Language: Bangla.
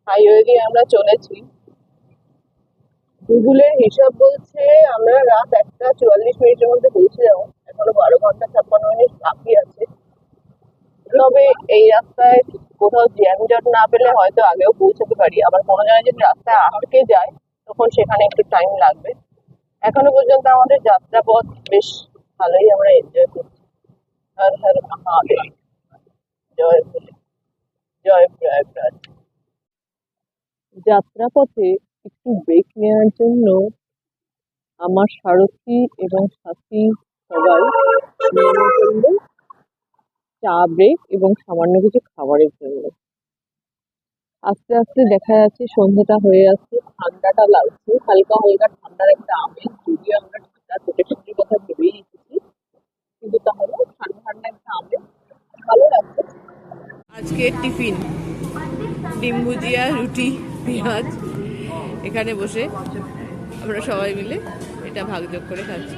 হাইওয়ে দিয়ে আমরা চলেছি। গুগলের হিসাব বলছে আমরা রাত 1টা 44 মিনিটের মধ্যে পৌঁছে যাবো। এখনো 12 ঘন্টা 56 মিনিট বাকি আছে। তবে এই রাস্তায় কোথাও জ্যামজট না পেলে হয়তো আগেও পৌঁছাতে পারি, আবার কোনো জায়গায় যদি রাস্তায় আটকে যায় তখন সেখানে একটু টাইম লাগবে। এখনো পর্যন্ত আমাদের যাত্রাপথ বেশ ভালোই আমরা এনজয় করছি। হর হর মহাদেব, জয় ভোলে, জয় প্রয়াগরাজ। যাত্রাপথে একটু ব্রেক নেওয়ার জন্য আমার সারথি এবং সাথী সবাই নেমে পড়লো চা ব্রেক এবং সামান্য কিছু খাবারের জন্য। আস্তে আস্তে দেখা যাচ্ছে সন্ধ্যাটা হয়ে আসছে, ঠান্ডাটা লাগছে, হালকা হালকা ঠান্ডার একটা আমেজ। যদিও আমরা ঠান্ডা প্রোটেকশনের কথা ভেবেই রেখেছি, কিন্তু তাহলে ঠান্ডা ঠান্ডা একটা আমেজ ভালো লাগছে। আজকের টিফিন ডিম ভুজিয়া, রুটি, পেঁয়াজ। এখানে বসে আমরা সবাই মিলে এটা ভাগযোগ করে খাচ্ছি।